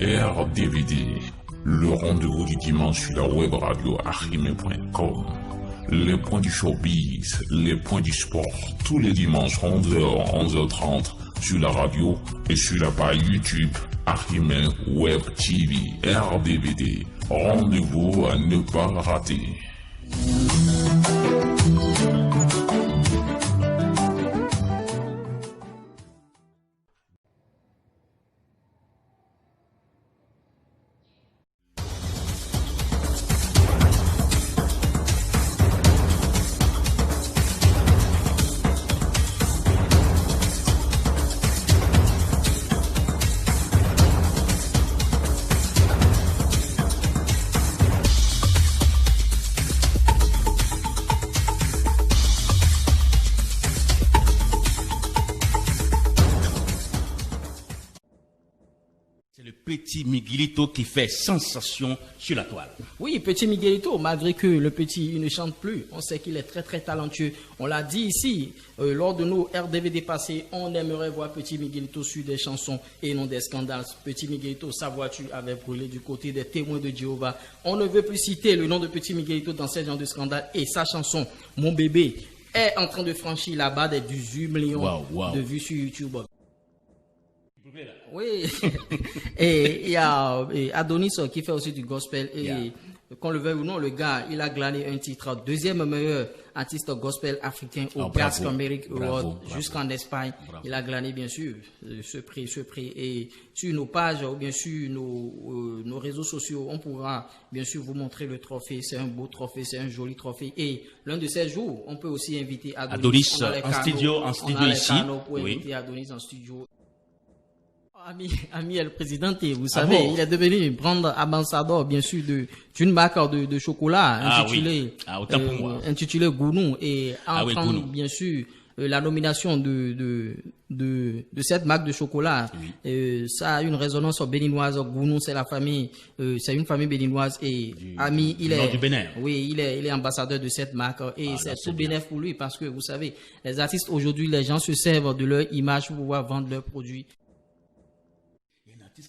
RDVD, le rendez-vous du dimanche sur la web radio arrimé.com. Les points du showbiz, les points du sport, tous les dimanches 11h, 11h30 sur la radio et sur la page YouTube Arrimé Web TV RDVD. Rendez-vous à ne pas rater. Petit Miguelito qui fait sensation sur la toile. Oui, Petit Miguelito, malgré que le petit il ne chante plus, on sait qu'il est très très talentueux. On l'a dit ici, lors de nos RDVD passés, on aimerait voir Petit Miguelito sur des chansons et non des scandales. Petit Miguelito, sa voiture avait brûlé du côté des témoins de Jéhovah. On ne veut plus citer le nom de Petit Miguelito dans ces genres de scandales et sa chanson, Mon bébé, est en train de franchir la barre des 18 millions de vues sur YouTube. Oui, et il y a Adonis qui fait aussi du gospel et qu'on le veuille ou non, le gars, il a glané un titre deuxième meilleur artiste gospel africain au Black American Award jusqu'en Espagne. Bravo. Il a glané bien sûr ce prix et sur nos pages ou bien sûr nos réseaux sociaux, on pourra bien sûr vous montrer le trophée. C'est un beau trophée, c'est un joli trophée et l'un de ces jours, on peut aussi inviter Adonis en studio ici. Pour inviter Adonis en studio. Ami El Présidente, vous savez, il est devenu brand ambassadeur, bien sûr, d'une marque de chocolat intitulée Gounou et entend, bien sûr, la nomination de cette marque de chocolat. Ça a une résonance béninoise. Gounou, c'est la famille, c'est une famille béninoise et Ami, il est, du Bénin. Oui, il est ambassadeur de cette marque et c'est tout bénéfique pour lui parce que vous savez, les artistes aujourd'hui, les gens se servent de leur image pour pouvoir vendre leurs produits.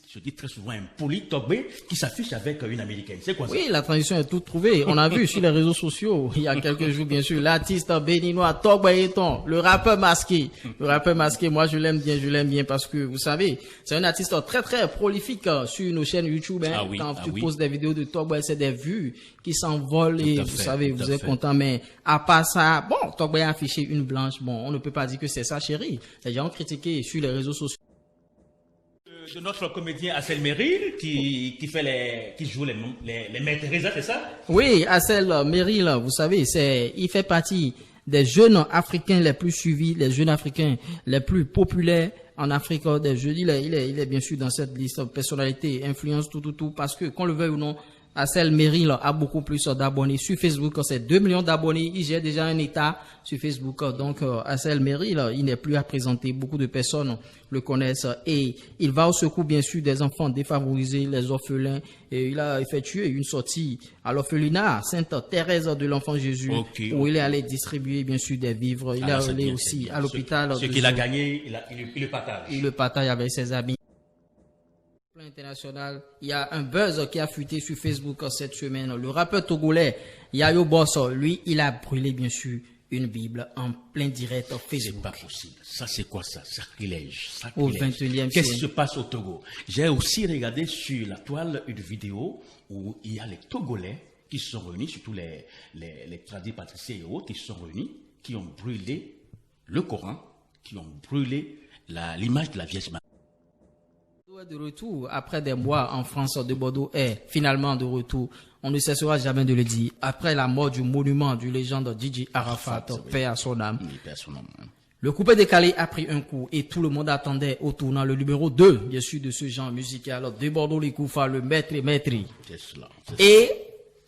Qui se dit très souvent un Togbe qui s'affiche avec une américaine. C'est quoi ça? Oui, la transition est toute trouvée. On a vu sur les réseaux sociaux, il y a quelques jours, bien sûr, l'artiste béninois Togbe Eton, le rappeur masqué. Le rappeur masqué, moi, je l'aime bien parce que, vous savez, c'est un artiste très, très prolifique sur nos chaînes YouTube. Quand tu poses des vidéos de Togbe, c'est des vues qui s'envolent et vous savez, vous êtes content. Mais à part ça, bon, Togbe a affiché une blanche. Bon, on ne peut pas dire que c'est ça, chérie. Les gens ont critiqué sur les réseaux sociaux. De notre comédien Assel Meril qui joue les Mères Teresa, c'est ça? Oui, Assel Meril, vous savez, il fait partie des jeunes Africains les plus suivis, les jeunes Africains les plus populaires en Afrique. Il est bien sûr dans cette liste personnalité, influence, tout, parce que qu'on le veuille ou non, Assel Meril a beaucoup plus d'abonnés sur Facebook. C'est 2 millions d'abonnés. Il gère déjà un état sur Facebook. Donc, Assel Meril, il n'est plus à présenter. Beaucoup de personnes le connaissent et il va au secours, bien sûr, des enfants défavorisés, les orphelins. Et il a effectué une sortie à l'orphelinat Sainte-Thérèse de l'Enfant Jésus où il est allé distribuer, bien sûr, des vivres. Il est allé aussi à l'hôpital. Ce qu'il a gagné, il le partage. Il le partage avec ses amis. International, il y a un buzz qui a fuité sur Facebook cette semaine. Le rappeur togolais Yayo Boss, lui, il a brûlé bien sûr une Bible en plein direct Facebook. C'est pas possible. Ça, c'est quoi ça? Sacrilège. Au 21e siècle. Qu'est-ce qui se passe au Togo? J'ai aussi regardé sur la toile une vidéo où il y a les Togolais qui se sont réunis, surtout les tradis patriciens et autres, qui se sont réunis, qui ont brûlé le Coran, qui ont brûlé l'image de la Vierge Marie. De retour après des mois en France, de Bordeaux est finalement de retour. On ne cessera jamais de le dire. Après la mort du monument du légende Didi Arafat, paix à son âme. Le coupé décalé a pris un coup et tout le monde attendait au tournant le numéro 2, bien sûr, de ce genre musical. De Bordeaux, les Koufa, le maître. Et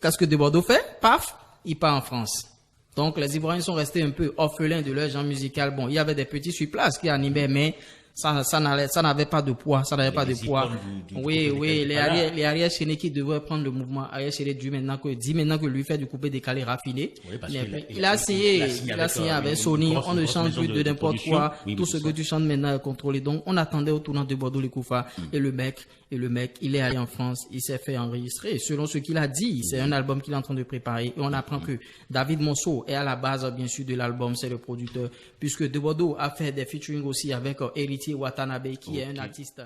qu'est-ce que de Bordeaux fait? Paf, il part en France. Donc les Ivoiriens sont restés un peu orphelins de leur genre musical. Bon, il y avait des petits sur place qui animaient, mais Ça n'avait pas de poids, ça n'avait pas de poids. Oui, les arrières chaînés qui devraient prendre le mouvement arrière chaîné dit maintenant que lui fait du coupé décalé raffiné. Oui, parce il a signé avec Sony, on ne chante plus de n'importe quoi, tout ce que tu chantes maintenant est contrôlé. Donc, on attendait au tournant de Bordeaux les Koufa et le mec, il est allé en France, il s'est fait enregistrer. Selon ce qu'il a dit, c'est un album qu'il est en train de préparer et on apprend que David Monceau est à la base, bien sûr, de l'album, c'est le producteur, puisque De Bordeaux a fait des featuring aussi avec Héritier Watanabe, qui est un artiste.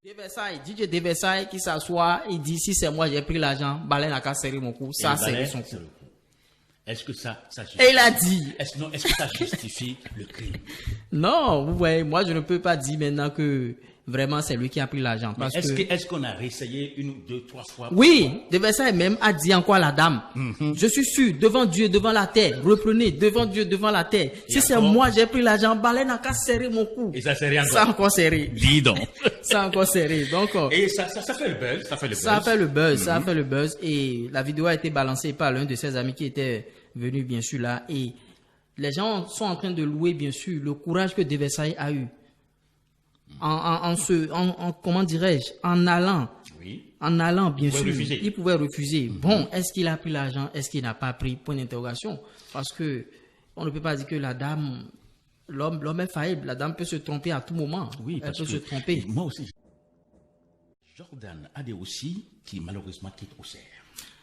DJ De Versailles qui s'assoit, il dit si c'est moi j'ai pris l'argent, Baleine n'a qu'à serrer mon cou, ça c'est son cou. Est-ce que ça et il a dit. Est-ce que ça justifie le crime? Non, vous voyez, moi je ne peux pas dire maintenant que vraiment c'est lui qui a pris l'argent. Est-ce qu'on a réessayé 1 ou 2, 3 fois? Oui, De Versailles même a dit encore à la dame. Je suis sûr, devant Dieu, devant la terre, reprenez, devant Dieu, devant la terre. Si c'est moi j'ai pris l'argent, Baleine n'a qu'à serrer mon cou. Et ça serré encore. Ça encore serré. Dis donc. Ça encore serré. Donc, et ça fait le buzz. Ça a fait le buzz. Et la vidéo a été balancée par l'un de ses amis qui était venu bien sûr là. Et les gens sont en train de louer bien sûr le courage que De Versailles a eu. Comment dirais-je, en allant, bien sûr, il pouvait refuser. Bon, est-ce qu'il a pris l'argent, est-ce qu'il n'a pas pris, point d'interrogation, parce que on ne peut pas dire que la dame, l'homme est faillible, la dame peut se tromper à tout moment. Oui, elle peut se tromper. Moi aussi, Jordan Adé aussi, qui malheureusement quitte Auxerre.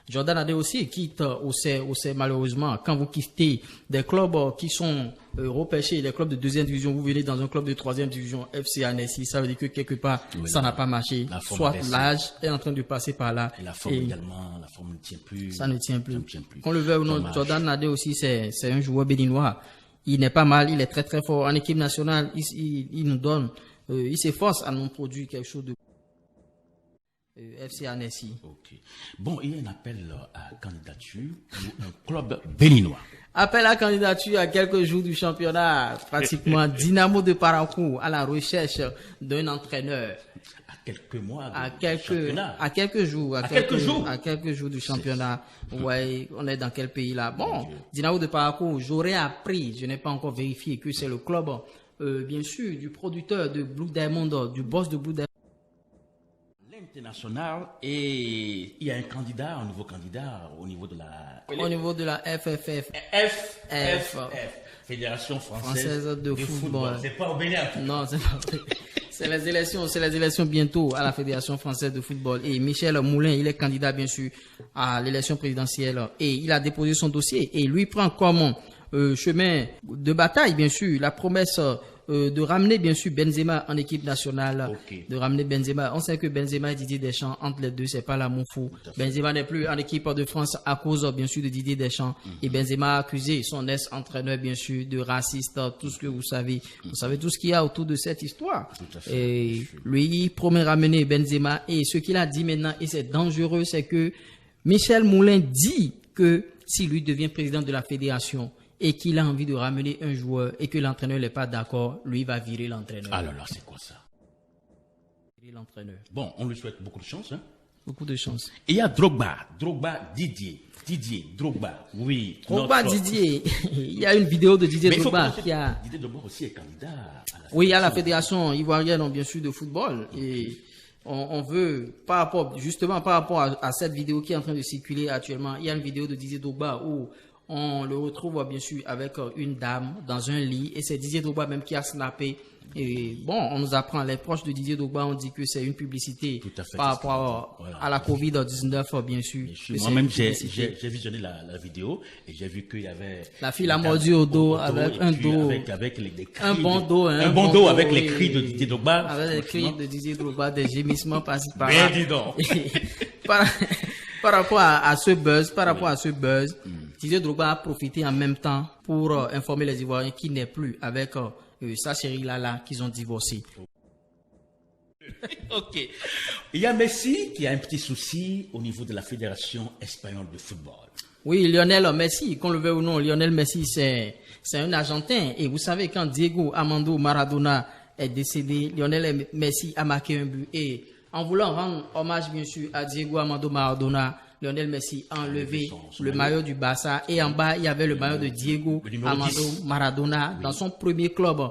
Jordan Adé aussi quitte Auxerre malheureusement. Quand vous quittez des clubs qui sont repêchés, des clubs de 2e division, vous venez dans un club de 3e division, FC Annecy, ça veut dire que quelque part, ça n'a pas marché. Soit l'âge est en train de passer par là. Et la forme également, la forme ne tient plus. Ça ne tient plus. Qu'on le veuille ou non, Jordan Adé aussi, c'est un joueur béninois. Il n'est pas mal, il est très très fort. En équipe nationale, il nous donne, il s'efforce à nous produire quelque chose de FC Annecy. Ok. Bon, il y a un appel à candidature pour un club béninois. Appel à candidature à quelques jours du championnat, pratiquement Dynamo de Parakou à la recherche d'un entraîneur. À quelques mois à quelques jours du championnat. Ouais, on est dans quel pays là? Bon, Dynamo de Parakou, j'aurais appris, je n'ai pas encore vérifié que c'est le club, bien sûr, du producteur de Blue Diamond, du boss de Blue Diamond. International, et il y a un nouveau candidat au niveau de la FFF. Fédération française de football. C'est pas au Bénin. Non, c'est pas. C'est les élections bientôt à la Fédération française de football. Et Michel Moulin, il est candidat bien sûr à l'élection présidentielle et il a déposé son dossier et lui prend comme chemin de bataille bien sûr la promesse de ramener bien sûr Benzema en équipe nationale, de ramener Benzema. On sait que Benzema et Didier Deschamps, entre les deux, c'est pas l'amour fou. Benzema n'est plus en équipe de France à cause bien sûr de Didier Deschamps. Et Benzema a accusé son ex-entraîneur bien sûr de raciste, tout ce que vous savez. Vous savez tout ce qu'il y a autour de cette histoire. Et lui, il promet ramener Benzema. Et ce qu'il a dit maintenant, et c'est dangereux, c'est que Michel Moulin dit que si lui devient président de la fédération, et qu'il a envie de ramener un joueur et que l'entraîneur n'est pas d'accord, lui va virer l'entraîneur. Ah là là, c'est quoi ça? Virer l'entraîneur. Bon, on lui souhaite beaucoup de chance. Hein? Beaucoup de chance. Et il y a Drogba, Didier, Drogba, oui. Drogba, Didier. Il y a une vidéo de Didier Drogba qui a... Didier Drogba aussi est candidat à la oui, à la fédération ivoirienne, bien sûr, de football. Et on veut, par rapport à cette vidéo qui est en train de circuler actuellement, il y a une vidéo de Didier Drogba où on le retrouve bien sûr avec une dame dans un lit et c'est Didier Drogba même qui a snappé. Et bon, on nous apprend, les proches de Didier Drogba ont dit que c'est une publicité par rapport à la Covid-19 bien sûr. Moi-même j'ai visionné la vidéo et j'ai vu qu'il y avait la fille l'a mordu au dos avec un dos avec les cris un bon dos avec les cris de Didier Drogba, avec les cris de Didier Drogba, des gémissements par-ci par-là. Mais dis donc. Par rapport à ce buzz, Didier Drogba a profité en même temps pour informer les Ivoiriens qu'il n'est plus avec sa chérie Lala, qu'ils ont divorcé. Ok. Il y a Messi qui a un petit souci au niveau de la Fédération espagnole de football. Oui, Lionel Messi, qu'on le veuille ou non, Lionel Messi, c'est un Argentin. Et vous savez, quand Diego Armando Maradona est décédé, Lionel Messi a marqué un but. Et en voulant rendre hommage, bien sûr, à Diego Armando Maradona, Lionel Messi a enlevé le maillot du Barça et en bas, il y avait le maillot de Diego Armando Maradona dans son premier club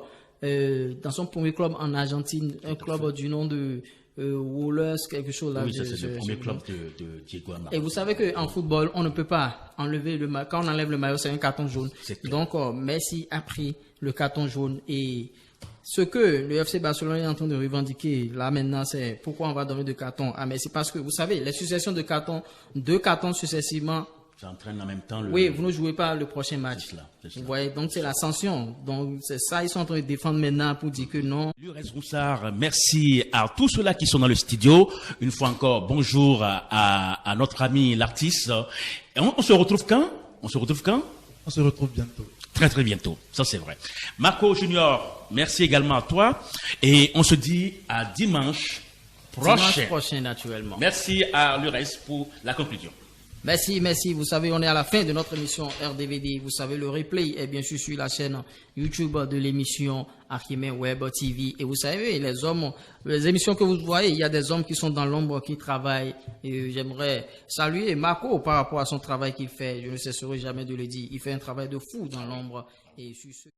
dans son premier club en Argentine, un club du nom de Wohlers, quelque chose là. Oui, c'est le premier club de Diego Armando. Et vous savez qu'en football, on ne peut pas enlever le maillot. Quand on enlève le maillot, c'est un carton jaune. Donc, Messi a pris le carton jaune. Et ce que le FC Barcelone est en train de revendiquer là maintenant, c'est pourquoi on va donner 2 cartons à Messi. Parce que vous savez, les successions de cartons, 2 cartons successivement. Ça entraîne en même temps le... Oui, vous ne jouez pas le prochain match. C'est cela. Vous voyez, donc c'est la sanction. Donc c'est ça, ils sont en train de défendre maintenant pour dire que non. Lurès Roussard, merci à tous ceux-là qui sont dans le studio. Une fois encore, bonjour à notre ami l'artiste. Et on se retrouve quand? On se retrouve bientôt. Très très bientôt, ça c'est vrai. Marco Junior, merci également à toi. Et on se dit à dimanche prochain. Dimanche prochain, naturellement. Merci à Lurès pour la conclusion. Merci. Vous savez, on est à la fin de notre émission RDVD. Vous savez, le replay est bien sûr sur la chaîne YouTube de l'émission Archimède Web TV. Et vous savez, les émissions que vous voyez, il y a des hommes qui sont dans l'ombre, qui travaillent. Et j'aimerais saluer Marco par rapport à son travail qu'il fait. Je ne cesserai jamais de le dire. Il fait un travail de fou dans l'ombre. Et sur ce...